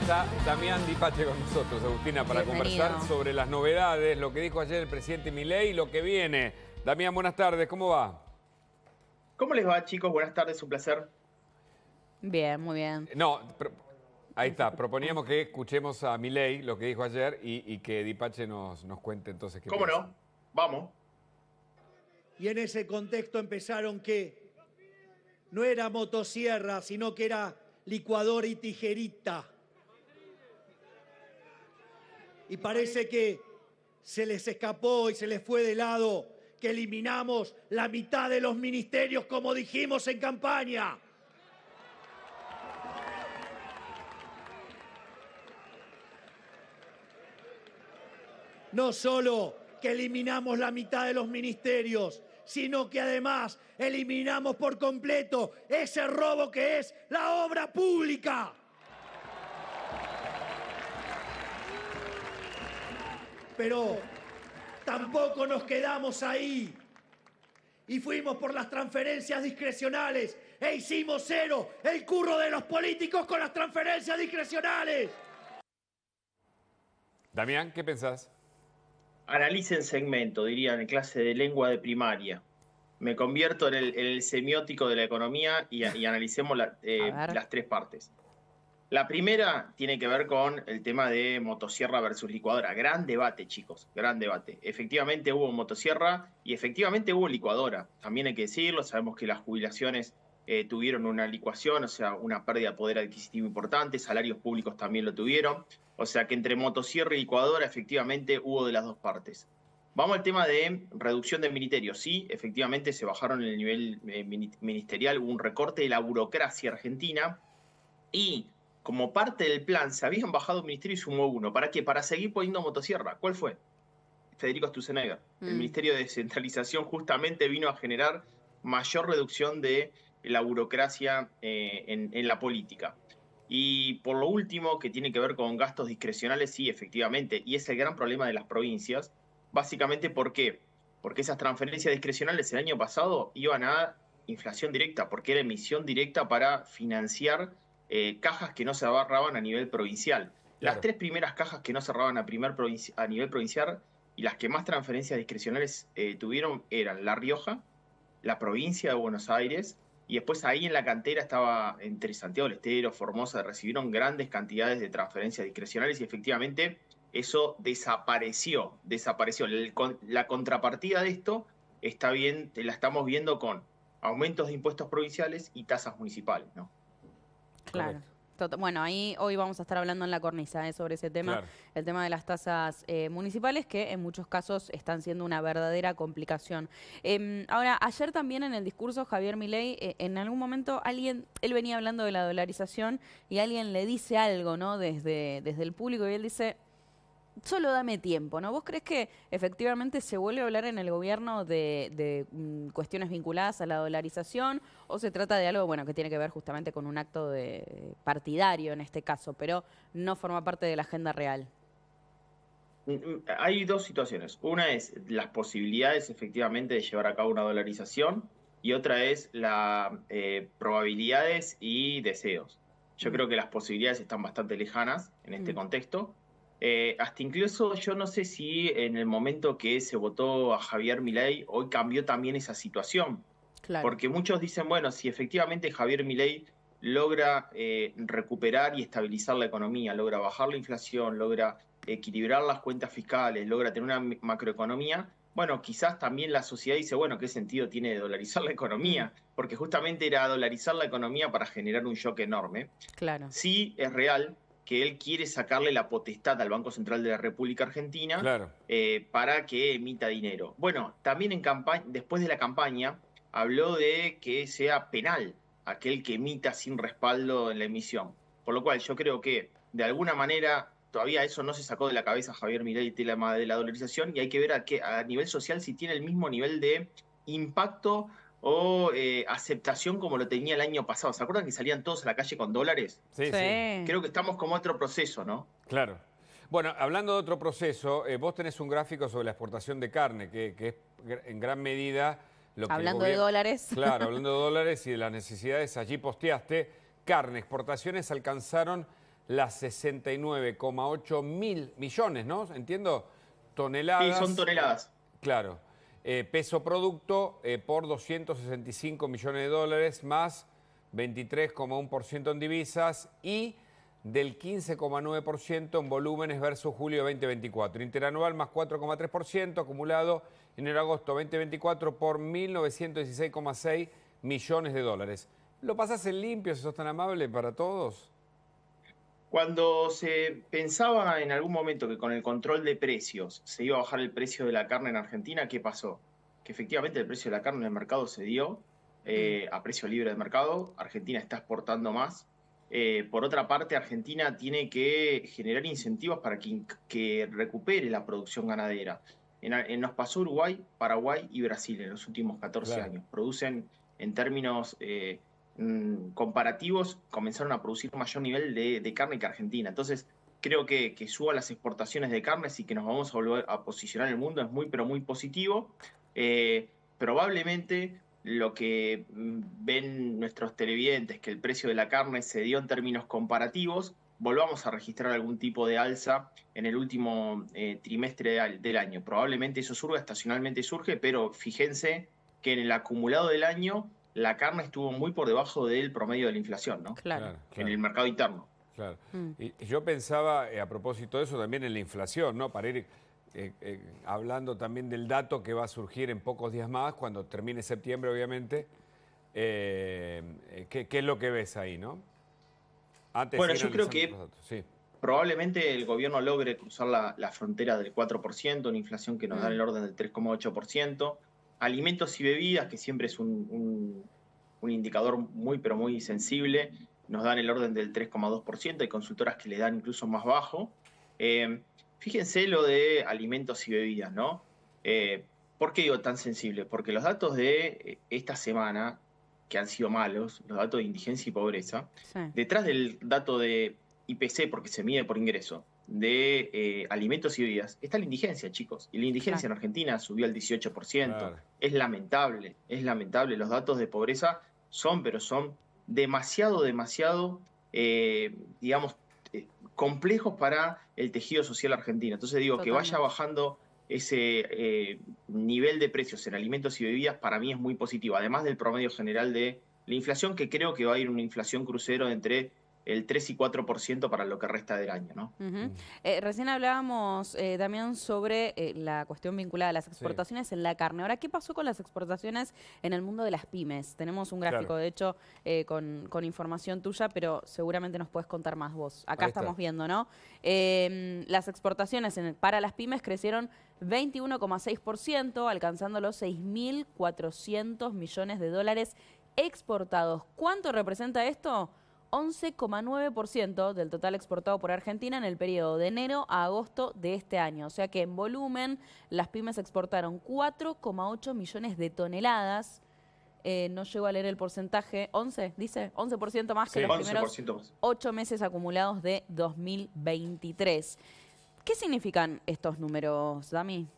está Damián Dipache con nosotros, Agustina, para conversar sobre las novedades, lo que dijo ayer el presidente Milei y lo que viene. Damián, buenas tardes, ¿cómo va? ¿Cómo les va, chicos? Buenas tardes, un placer. Bien, muy bien. No, ahí está, proponíamos que escuchemos a Milei, lo que dijo ayer, y que Dipache nos cuente entonces qué ¿Cómo piensa. no? Vamos. Y en ese contexto empezaron que no era motosierra, sino que era licuadora y tijerita. Y parece que se les escapó y se les fue de lado que eliminamos la mitad de los ministerios, como dijimos en campaña. No solo que eliminamos la mitad de los ministerios, sino que además eliminamos por completo ese robo que es la obra pública. Pero tampoco nos quedamos ahí y fuimos por las transferencias discrecionales e hicimos cero el curro de los políticos con las transferencias discrecionales. Damián, ¿qué pensás? Analicen segmento, dirían en clase de lengua de primaria. Me convierto en el semiótico de la economía y analicemos las tres partes. La primera tiene que ver con el tema de motosierra versus licuadora. Gran debate, chicos, gran debate. Efectivamente hubo motosierra y efectivamente hubo licuadora. También hay que decirlo, sabemos que las jubilaciones tuvieron una licuación, o sea, una pérdida de poder adquisitivo importante, salarios públicos también lo tuvieron. O sea que entre motosierra y licuadora efectivamente hubo de las dos partes. Vamos al tema de reducción de ministerios. Sí, efectivamente se bajaron el nivel ministerial, hubo un recorte de la burocracia argentina y como parte del plan se habían bajado un ministerio y sumó uno. ¿Para qué? Para seguir poniendo motosierra. ¿Cuál fue? Federico Sturzenegger. El Ministerio de Descentralización justamente vino a generar mayor reducción de la burocracia en la política. Y por lo último, que tiene que ver con gastos discrecionales, sí, efectivamente, y es el gran problema de las provincias. Básicamente, ¿por qué? Porque esas transferencias discrecionales el año pasado iban a inflación directa, porque era emisión directa para financiar cajas que no se ahorraban a nivel provincial. Claro. Las tres primeras cajas que no cerraban a nivel provincial y las que más transferencias discrecionales tuvieron eran La Rioja, la provincia de Buenos Aires, y después ahí en la cantera estaba entre Santiago del Estero, Formosa, recibieron grandes cantidades de transferencias discrecionales y efectivamente eso desapareció. La contrapartida de esto está bien, la estamos viendo con aumentos de impuestos provinciales y tasas municipales, ¿no? Claro. Bueno, ahí hoy vamos a estar hablando en la cornisa sobre ese tema, claro. El tema de las tasas municipales, que en muchos casos están siendo una verdadera complicación. Ahora, ayer también en el discurso Javier Milei, en algún momento él venía hablando de la dolarización y alguien le dice algo, ¿no? Desde el público, y él dice: solo dame tiempo, ¿no? ¿Vos crees que efectivamente se vuelve a hablar en el gobierno de cuestiones vinculadas a la dolarización, o se trata de algo, bueno, que tiene que ver justamente con un acto partidario en este caso, pero no forma parte de la agenda real? Hay dos situaciones. Una es las posibilidades efectivamente de llevar a cabo una dolarización y otra es las probabilidades y deseos. Yo creo que las posibilidades están bastante lejanas en este contexto. Hasta incluso yo no sé si en el momento que se votó a Javier Milei hoy cambió también esa situación. Claro. Porque muchos dicen, bueno, si efectivamente Javier Milei logra recuperar y estabilizar la economía, logra bajar la inflación, logra equilibrar las cuentas fiscales, logra tener una macroeconomía, bueno, quizás también la sociedad dice, bueno, ¿qué sentido tiene dolarizar la economía? Porque justamente era dolarizar la economía para generar un shock enorme. Claro. Sí, es real que él quiere sacarle la potestad al Banco Central de la República Argentina, claro, para que emita dinero. Bueno, también después de la campaña habló de que sea penal aquel que emita sin respaldo en la emisión. Por lo cual yo creo que de alguna manera todavía eso no se sacó de la cabeza a Javier Milei, el tema de la dolarización, y hay que ver a nivel social si tiene el mismo nivel de impacto o aceptación como lo tenía el año pasado. ¿Se acuerdan que salían todos a la calle con dólares? Sí, sí. Creo que estamos como otro proceso, ¿no? Claro. Bueno, hablando de otro proceso, vos tenés un gráfico sobre la exportación de carne, que es en gran medida lo que hablando de dólares. Claro, hablando de dólares y de las necesidades, allí posteaste carne. Exportaciones alcanzaron las 69,8 mil millones, ¿no? ¿Entiendo? Toneladas. Sí, son toneladas. Claro. Peso producto por 265 millones de dólares, más 23,1% en divisas y del 15,9% en volúmenes versus julio 2024. Interanual más 4,3%, acumulado enero-agosto 2024 por 1.916,6 millones de dólares. ¿Lo pasás en limpio, si sos tan amable, para todos? Cuando se pensaba en algún momento que con el control de precios se iba a bajar el precio de la carne en Argentina, ¿qué pasó? Que efectivamente el precio de la carne en el mercado se dio a precio libre de mercado. Argentina está exportando más. Por otra parte, Argentina tiene que generar incentivos para que recupere la producción ganadera. Nos pasó Uruguay, Paraguay y Brasil en los últimos 14 años. Producen en términos comparativos, comenzaron a producir mayor nivel de carne que Argentina. Entonces, creo que suba las exportaciones de carnes y que nos vamos a volver a posicionar en el mundo es muy, pero muy positivo. Probablemente lo que ven nuestros televidentes, que el precio de la carne se dio en términos comparativos, volvamos a registrar algún tipo de alza en el último trimestre del año. Probablemente eso surja, estacionalmente surge, pero fíjense que en el acumulado del año la carne estuvo muy por debajo del promedio de la inflación, ¿no? Claro. En el mercado interno. Claro. Y yo pensaba, a propósito de eso, también en la inflación, ¿no? Para ir hablando también del dato que va a surgir en pocos días más, cuando termine septiembre, obviamente. ¿Qué es lo que ves ahí, no? Antes bueno, yo creo que sí. Probablemente el gobierno logre cruzar la frontera del 4%, una inflación que nos da en el orden del 3,8%. Alimentos y bebidas, que siempre es un indicador muy, pero muy sensible, nos dan el orden del 3,2%. Hay consultoras que le dan incluso más bajo. Fíjense lo de alimentos y bebidas, ¿no? ¿Por qué digo tan sensible? Porque los datos de esta semana, que han sido malos, los datos de indigencia y pobreza, detrás del dato de IPC, porque se mide por ingreso, de alimentos y bebidas, está la indigencia, chicos. Y la indigencia en Argentina subió al 18%. Claro. Es lamentable. Los datos de pobreza son demasiado, digamos, complejos para el tejido social argentino. Entonces digo, que vaya bajando ese nivel de precios en alimentos y bebidas, para mí es muy positivo, además del promedio general de la inflación, que creo que va a ir una inflación crucero entre el 3 y 4% para lo que resta del año, ¿no? Recién hablábamos también sobre la cuestión vinculada a las exportaciones en la carne. Ahora, ¿qué pasó con las exportaciones en el mundo de las pymes? Tenemos un gráfico, de hecho, con información tuya, pero seguramente nos puedes contar más vos. Acá estamos viendo, ¿no? Las exportaciones para las pymes crecieron 21,6%, alcanzando los 6.400 millones de dólares exportados. ¿Cuánto representa esto? 11,9% del total exportado por Argentina en el periodo de enero a agosto de este año. O sea que en volumen las pymes exportaron 4,8 millones de toneladas. No llego a leer el porcentaje. 11% más que los primeros 8 meses acumulados de 2023. ¿Qué significan estos números, Dami?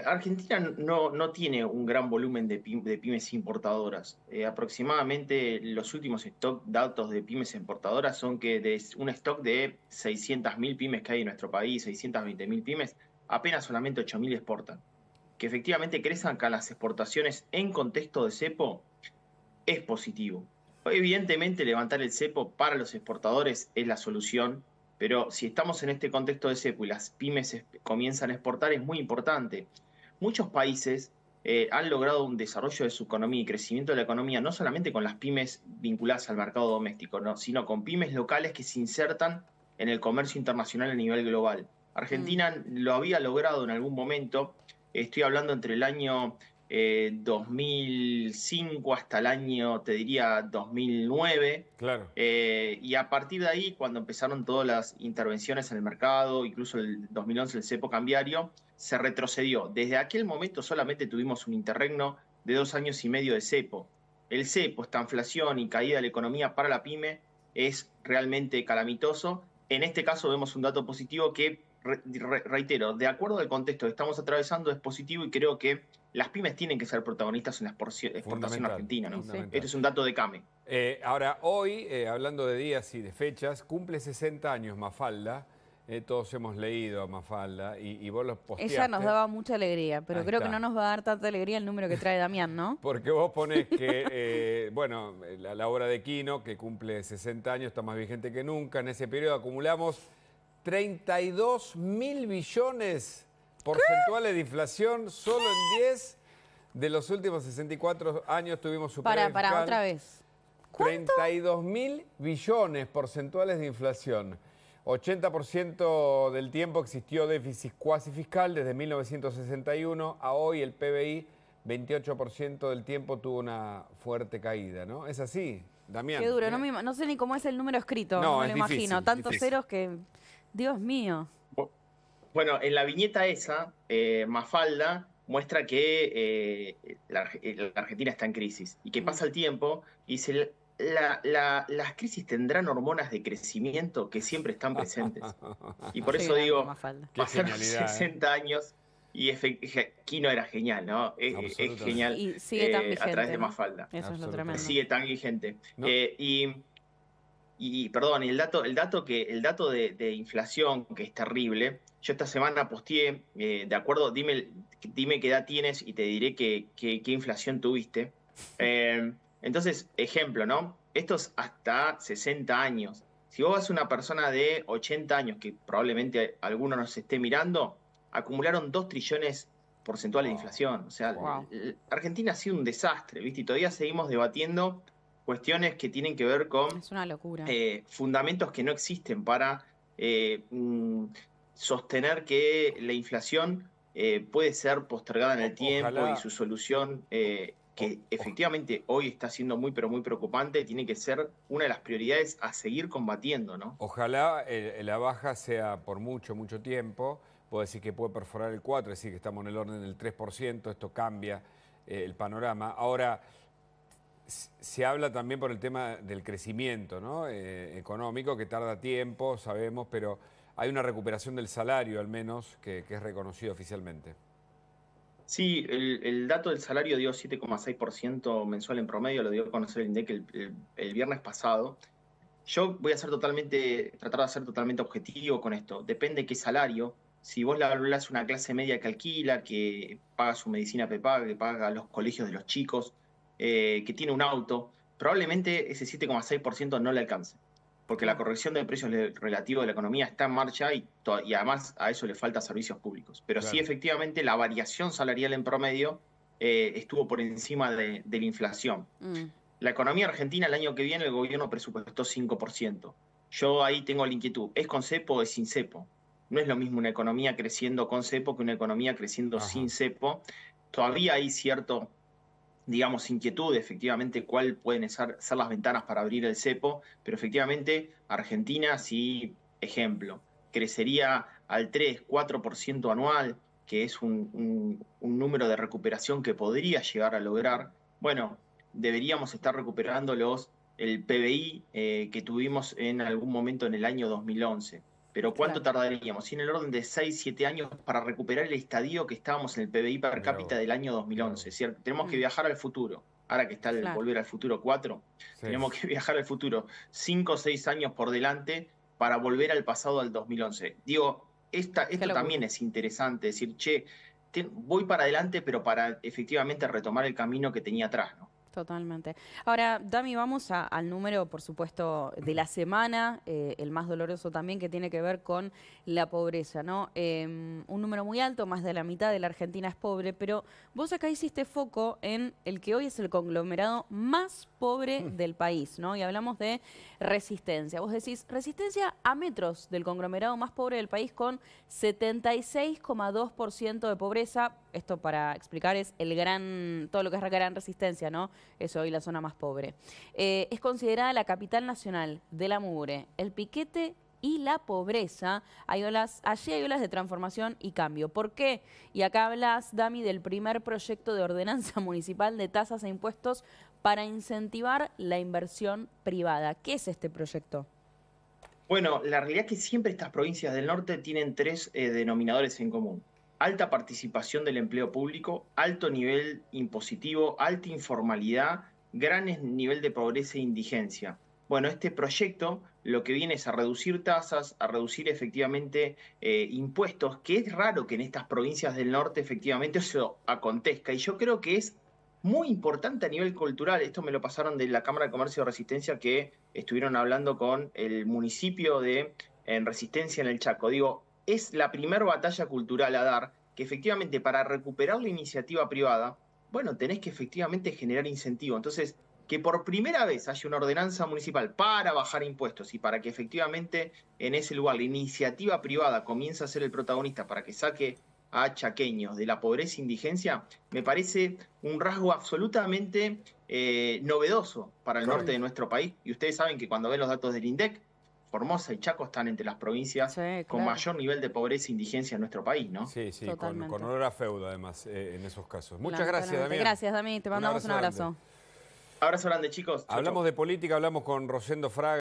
Argentina no tiene un gran volumen de pymes importadoras. Aproximadamente los últimos datos de pymes importadoras son que de un stock de 600.000 pymes que hay en nuestro país, 620.000 pymes, apenas solamente 8.000 exportan. Que efectivamente crezcan las exportaciones en contexto de cepo es positivo. Evidentemente levantar el cepo para los exportadores es la solución, pero si estamos en este contexto de cepo y las pymes comienzan a exportar, es muy importante. Muchos países han logrado un desarrollo de su economía y crecimiento de la economía, no solamente con las pymes vinculadas al mercado doméstico, sino con pymes locales que se insertan en el comercio internacional a nivel global. Argentina lo había logrado en algún momento, estoy hablando entre el año 2005 hasta el año, te diría, 2009. Claro. Y a partir de ahí, cuando empezaron todas las intervenciones en el mercado, incluso el 2011 el cepo cambiario, se retrocedió. Desde aquel momento solamente tuvimos un interregno de 2 años y medio de cepo. El cepo, esta inflación y caída de la economía para la pyme es realmente calamitoso. En este caso vemos un dato positivo que, reitero, de acuerdo al contexto que estamos atravesando, es positivo y creo que las pymes tienen que ser protagonistas en la exportación argentina, ¿no? Este es un dato de CAME. Ahora, hoy, hablando de días y de fechas, cumple 60 años Mafalda. Todos hemos leído a Mafalda y vos los posteaste. Ella nos daba mucha alegría, pero creo que no nos va a dar tanta alegría el número que trae Damián, ¿no? Porque vos ponés que, bueno, la obra de Quino, que cumple 60 años, está más vigente que nunca. En ese periodo acumulamos 32.000 billones porcentuales de inflación. Solo en 10 de los últimos 64 años tuvimos superávit fiscal. Para otra vez. ¿Cuánto? 32.000 billones porcentuales de inflación. 80% del tiempo existió déficit cuasi fiscal desde 1961 a hoy. El PBI, 28% del tiempo tuvo una fuerte caída, ¿no? ¿Es así, Damián? Qué duro, no sé ni cómo es el número escrito, no me lo imagino. Tantos ceros que, Dios mío. Bueno, en la viñeta esa, Mafalda muestra que la Argentina está en crisis y que pasa el tiempo y dice... Las crisis tendrán hormonas de crecimiento que siempre están presentes. Y por eso digo, pasaron 60 años y Quino era genial, ¿no? Es genial y sigue tan vigente, a través de Mafalda. Eso es lo tremendo. Sigue tan vigente. ¿No? Perdón, el dato de inflación, que es terrible, yo esta semana posteé, de acuerdo, dime qué edad tienes y te diré qué inflación tuviste. Entonces, ejemplo, ¿no? Esto es hasta 60 años. Si vos vas a una persona de 80 años, que probablemente alguno nos esté mirando, acumularon 2 trillones porcentuales de inflación. O sea, Argentina ha sido un desastre, ¿viste? Y todavía seguimos debatiendo cuestiones que tienen que ver con... Es una locura. Fundamentos que no existen para sostener que la inflación puede ser postergada en el tiempo y su solución... que efectivamente hoy está siendo muy, pero muy preocupante, tiene que ser una de las prioridades a seguir combatiendo, ¿no? Ojalá la baja sea por mucho, mucho tiempo. Puedo decir que puede perforar el 4%, es decir, que estamos en el orden del 3%. Esto cambia el panorama. Ahora, se habla también por el tema del crecimiento, ¿no? Económico, que tarda tiempo, sabemos, pero hay una recuperación del salario, al menos, que es reconocido oficialmente. Sí, el dato del salario dio 7,6% mensual en promedio, lo dio a conocer el INDEC el viernes pasado. Yo voy a tratar de ser totalmente objetivo con esto. Depende qué salario. Si vos le hablas a una clase media que alquila, que paga su medicina prepaga, que paga los colegios de los chicos, que tiene un auto, probablemente ese 7,6% no le alcance. Porque la corrección de precios relativos de la economía está en marcha y además a eso le falta servicios públicos. Pero claro, sí, efectivamente, la variación salarial en promedio estuvo por encima de la inflación. La economía argentina el año que viene el gobierno presupuestó 5%. Yo ahí tengo la inquietud, ¿es con cepo o es sin cepo? No es lo mismo una economía creciendo con cepo que una economía creciendo sin cepo. Todavía hay cierto... digamos, inquietud, efectivamente, cuál pueden ser las ventanas para abrir el cepo, pero efectivamente Argentina, sí, ejemplo, crecería al 3-4% anual, que es un número de recuperación que podría llegar a lograr. Bueno, deberíamos estar recuperando el PBI que tuvimos en algún momento en el año 2011. Pero ¿cuánto tardaríamos? Sí, en el orden de 6-7 años para recuperar el estadio que estábamos en el PBI per cápita del año 2011. ¿Cierto? Tenemos que viajar al futuro. Ahora que está el Volver al Futuro 4, tenemos que viajar al futuro 5 o 6 años por delante para volver al pasado del 2011. Digo, esto también es interesante, decir, voy para adelante, pero para efectivamente retomar el camino que tenía atrás, ¿no? Totalmente. Ahora, Dami, vamos al número, por supuesto, de la semana, el más doloroso también, que tiene que ver con la pobreza, ¿no? Un número muy alto, más de la mitad de la Argentina es pobre, pero vos acá hiciste foco en el que hoy es el conglomerado más pobre del país, ¿no? Y hablamos de Resistencia. Vos decís, Resistencia a metros del conglomerado más pobre del país con 76,2% de pobreza. Esto, para explicar, es todo lo que es la gran Resistencia, ¿no? Es hoy la zona más pobre. Es considerada la capital nacional de la mugre, el piquete y la pobreza. Allí hay olas de transformación y cambio. ¿Por qué? Y acá hablas, Dami, del primer proyecto de ordenanza municipal de tasas e impuestos para incentivar la inversión privada. ¿Qué es este proyecto? Bueno, la realidad es que siempre estas provincias del norte tienen 3 denominadores en común. alta participación del empleo público, alto nivel impositivo, alta informalidad, gran nivel de pobreza e indigencia. Bueno, este proyecto lo que viene es a reducir tasas, a reducir efectivamente impuestos, que es raro que en estas provincias del norte efectivamente eso acontezca. Y yo creo que es muy importante a nivel cultural. Esto me lo pasaron de la Cámara de Comercio de Resistencia, que estuvieron hablando con el municipio de Resistencia en el Chaco. Digo, es la primera batalla cultural a dar, que efectivamente para recuperar la iniciativa privada, bueno, tenés que efectivamente generar incentivo. Entonces, que por primera vez haya una ordenanza municipal para bajar impuestos y para que efectivamente en ese lugar la iniciativa privada comience a ser el protagonista para que saque a chaqueños de la pobreza e indigencia, me parece un rasgo absolutamente novedoso para el norte de nuestro país. Y ustedes saben que cuando ven los datos del INDEC, Formosa y Chaco están entre las provincias con mayor nivel de pobreza e indigencia en nuestro país, ¿no? Sí, sí, con olor a feudo además en esos casos. Muchas gracias, Damián. Gracias, Dami, te mandamos un abrazo. Abrazo grande, chicos. Hablamos de política, hablamos con Rosendo Fraga.